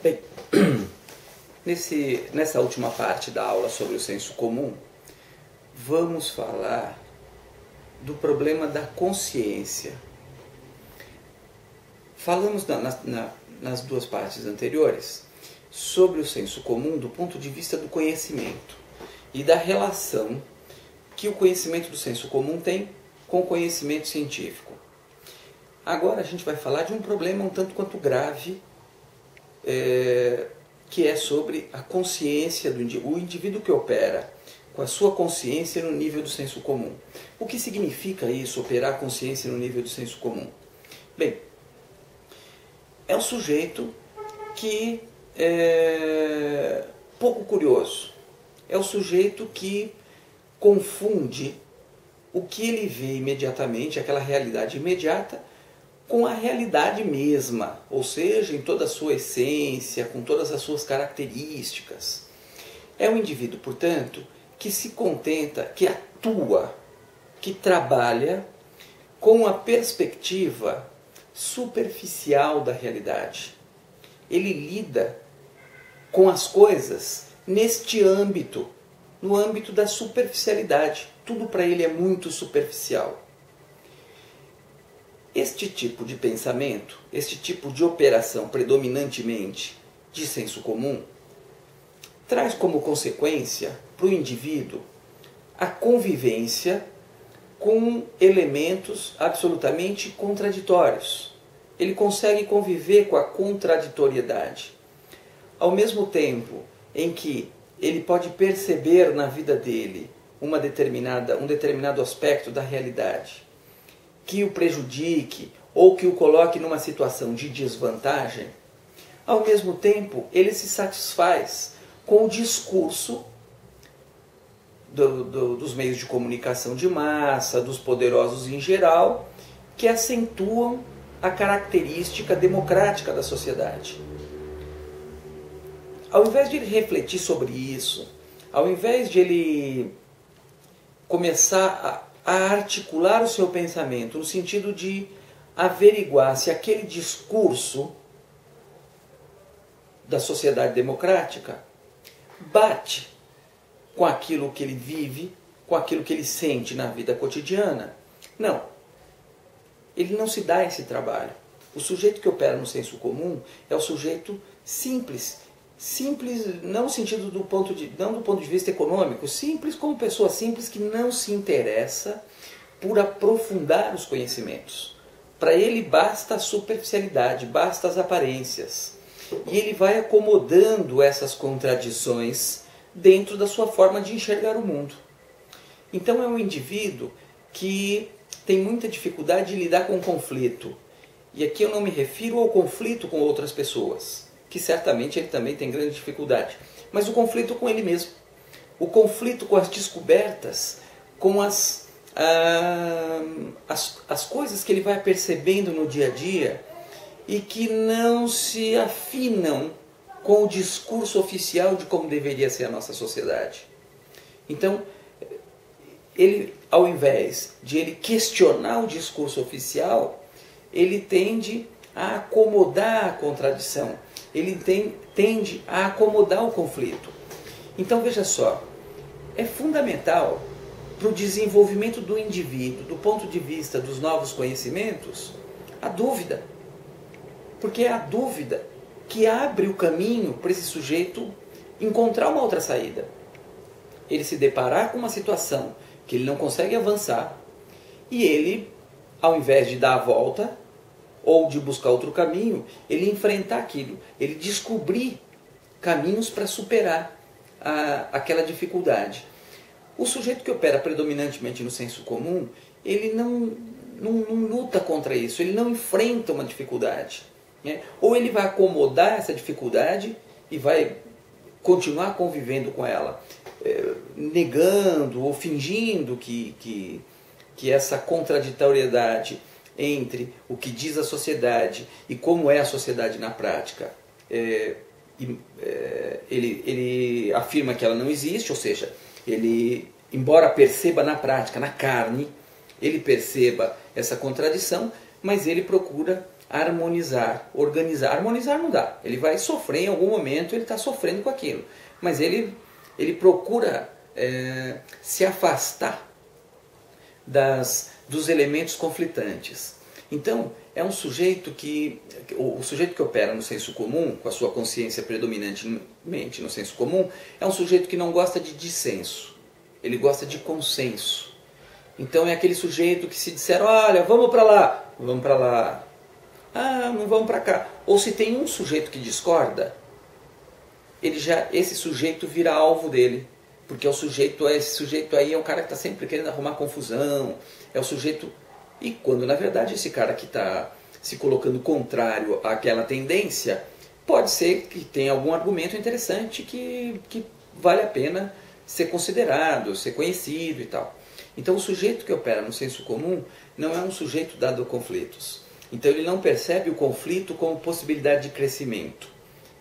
Bem, nessa última parte da aula sobre o senso comum, vamos falar do problema da consciência. Falamos nas duas partes anteriores sobre o senso comum do ponto de vista do conhecimento e da relação que o conhecimento do senso comum tem com o conhecimento científico. Agora a gente vai falar de um problema um tanto quanto grave, que é sobre a consciência do indivíduo, o indivíduo que opera com a sua consciência no nível do senso comum. O que significa isso, operar a consciência no nível do senso comum? Bem, é um sujeito que é pouco curioso, é o sujeito que confunde o que ele vê imediatamente, aquela realidade imediata, com a realidade mesma, ou seja, em toda a sua essência, com todas as suas características. É um indivíduo, portanto, que se contenta, que atua, que trabalha com a perspectiva superficial da realidade. Ele lida com as coisas neste âmbito, no âmbito da superficialidade. Tudo para ele é muito superficial. Este tipo de pensamento, este tipo de operação predominantemente de senso comum, traz como consequência para o indivíduo a convivência com elementos absolutamente contraditórios. Ele consegue conviver com a contraditoriedade. Ao mesmo tempo em que ele pode perceber na vida dele um determinado aspecto da realidade que o prejudique ou que o coloque numa situação de desvantagem, ao mesmo tempo ele se satisfaz com o discurso dos meios de comunicação de massa, dos poderosos em geral, que acentuam a característica democrática da sociedade. Ao invés de ele refletir sobre isso, ao invés de ele começar a articular o seu pensamento no sentido de averiguar se aquele discurso da sociedade democrática bate com aquilo que ele vive, com aquilo que ele sente na vida cotidiana. Não. Ele não se dá esse trabalho. O sujeito que opera no senso comum é o sujeito simples. Simples não no sentido não do ponto de vista econômico, simples como pessoa simples que não se interessa por aprofundar os conhecimentos. Para ele basta a superficialidade, basta as aparências. E ele vai acomodando essas contradições dentro da sua forma de enxergar o mundo. Então é um indivíduo que tem muita dificuldade de lidar com o conflito. E aqui eu não me refiro ao conflito com outras pessoas, que certamente ele também tem grande dificuldade, mas o conflito com ele mesmo. O conflito com as descobertas, com as coisas que ele vai percebendo no dia a dia e que não se afinam com o discurso oficial de como deveria ser a nossa sociedade. Então, ele, ao invés de ele questionar o discurso oficial, ele tende a acomodar a contradição, ele tende a acomodar o conflito. Então, veja só, é fundamental para o desenvolvimento do indivíduo, do ponto de vista dos novos conhecimentos, a dúvida. Porque é a dúvida que abre o caminho para esse sujeito encontrar uma outra saída. Ele se deparar com uma situação que ele não consegue avançar e ele, ao invés de dar a volta ou de buscar outro caminho, ele enfrentar aquilo, ele descobrir caminhos para superar aquela dificuldade. O sujeito que opera predominantemente no senso comum, ele não luta contra isso, ele não enfrenta uma dificuldade. Ou ele vai acomodar essa dificuldade e vai continuar convivendo com ela, negando ou fingindo que essa contraditoriedade entre o que diz a sociedade e como é a sociedade na prática, ele afirma que ela não existe, ou seja, ele, embora perceba na prática, na carne, ele perceba essa contradição, mas ele procura harmonizar, organizar. Harmonizar não dá, ele vai sofrer em algum momento, ele está sofrendo com aquilo, mas ele procura se afastar dos elementos conflitantes. Então, é um sujeito o sujeito que opera no senso comum, com a sua consciência predominantemente no senso comum, é um sujeito que não gosta de dissenso, ele gosta de consenso. Então é aquele sujeito que se disser, olha, vamos para lá, vamos para lá. Ah, não vamos para cá. Ou se tem um sujeito que discorda, esse sujeito vira alvo dele. Porque esse sujeito aí é um cara que está sempre querendo arrumar confusão. É o sujeito... E quando na verdade esse cara que está se colocando contrário àquela tendência, pode ser que tenha algum argumento interessante que vale a pena ser considerado, ser conhecido e tal. Então o sujeito que opera no senso comum não é um sujeito dado a conflitos. Então ele não percebe o conflito como possibilidade de crescimento.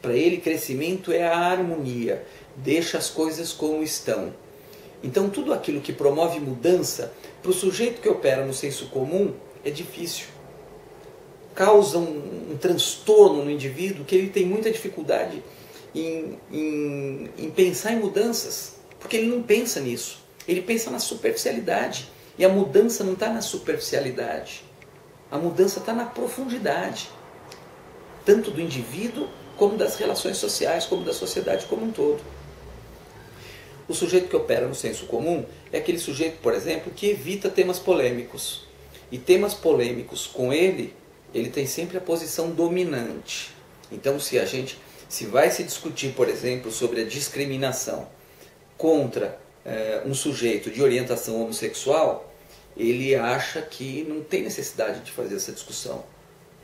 Para ele, crescimento é a harmonia, deixa as coisas como estão. Então tudo aquilo que promove mudança, para o sujeito que opera no senso comum, é difícil. Causa um transtorno no indivíduo que ele tem muita dificuldade em pensar em mudanças, porque ele não pensa nisso. Ele pensa na superficialidade. E a mudança não está na superficialidade. A mudança está na profundidade. Tanto do indivíduo, como das relações sociais, como da sociedade como um todo. O sujeito que opera no senso comum é aquele sujeito, por exemplo, que evita temas polêmicos. E temas polêmicos com ele tem sempre a posição dominante. Então, se vai se discutir, por exemplo, sobre a discriminação contra um sujeito de orientação homossexual, ele acha que não tem necessidade de fazer essa discussão,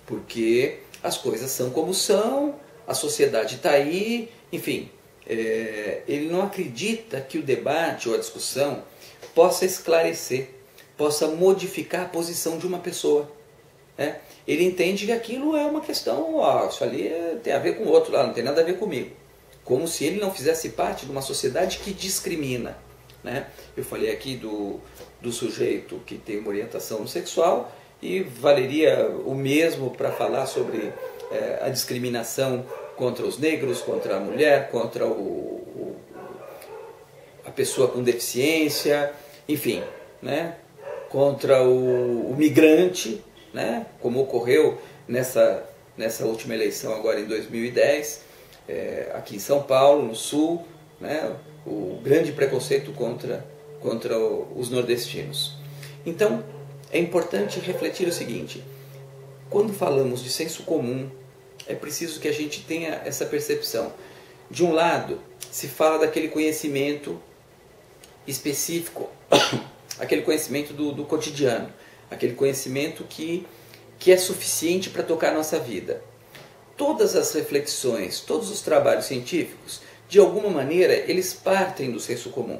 porque as coisas são como são, a sociedade está aí, enfim, ele não acredita que o debate ou a discussão possa esclarecer, possa modificar a posição de uma pessoa. Ele entende que aquilo é uma questão, isso ali tem a ver com o outro, não tem nada a ver comigo. Como se ele não fizesse parte de uma sociedade que discrimina. Eu falei aqui do sujeito que tem uma orientação sexual e valeria o mesmo para falar sobre a discriminação contra os negros, contra a mulher, contra a pessoa com deficiência, enfim, contra o migrante, como ocorreu nessa última eleição agora em 2010, aqui em São Paulo, no Sul, o grande preconceito contra os nordestinos. Então, é importante refletir o seguinte: quando falamos de senso comum, é preciso que a gente tenha essa percepção. De um lado, se fala daquele conhecimento específico, aquele conhecimento do cotidiano, aquele conhecimento que é suficiente para tocar a nossa vida. Todas as reflexões, todos os trabalhos científicos, de alguma maneira, eles partem do senso comum.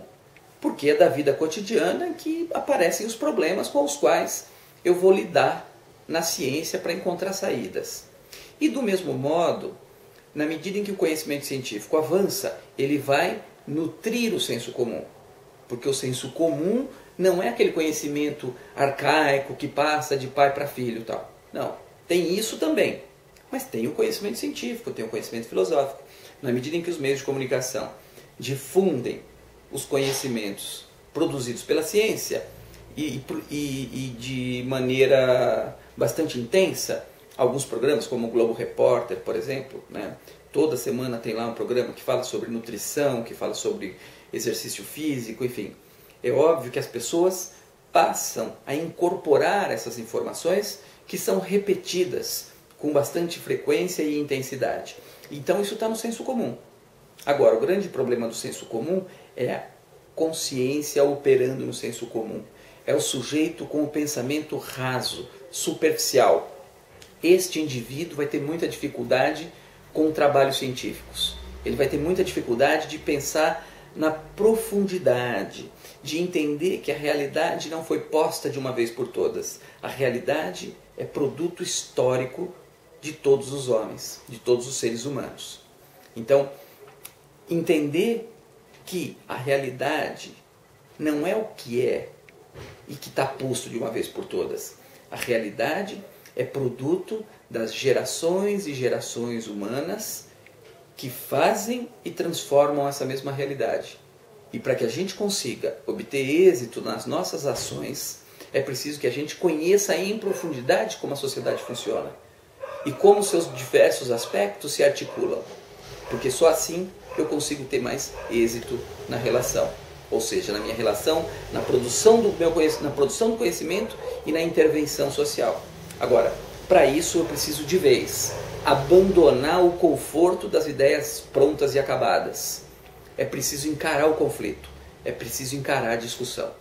Porque é da vida cotidiana que aparecem os problemas com os quais eu vou lidar na ciência para encontrar saídas. E do mesmo modo, na medida em que o conhecimento científico avança, ele vai nutrir o senso comum. Porque o senso comum não é aquele conhecimento arcaico que passa de pai para filho e tal. Não, tem isso também. Mas tem o conhecimento científico, tem o conhecimento filosófico. Na medida em que os meios de comunicação difundem os conhecimentos produzidos pela ciência e de maneira bastante intensa, alguns programas como o Globo Repórter, por exemplo, toda semana tem lá um programa que fala sobre nutrição, que fala sobre exercício físico, enfim. É óbvio que as pessoas passam a incorporar essas informações que são repetidas com bastante frequência e intensidade. Então isso está no senso comum. Agora, o grande problema do senso comum é a consciência operando no senso comum. É o sujeito com o pensamento raso, superficial. Este indivíduo vai ter muita dificuldade com trabalhos científicos. Ele vai ter muita dificuldade de pensar na profundidade, de entender que a realidade não foi posta de uma vez por todas. A realidade é produto histórico de todos os homens, de todos os seres humanos. Então, entender que a realidade não é o que é e que está posto de uma vez por todas. A realidade é produto das gerações e gerações humanas que fazem e transformam essa mesma realidade. E para que a gente consiga obter êxito nas nossas ações, é preciso que a gente conheça em profundidade como a sociedade funciona e como seus diversos aspectos se articulam. Porque só assim eu consigo ter mais êxito na relação. Ou seja, na minha relação, na produção do conhecimento e na intervenção social. Agora, para isso eu preciso de vez abandonar o conforto das ideias prontas e acabadas. É preciso encarar o conflito, é preciso encarar a discussão.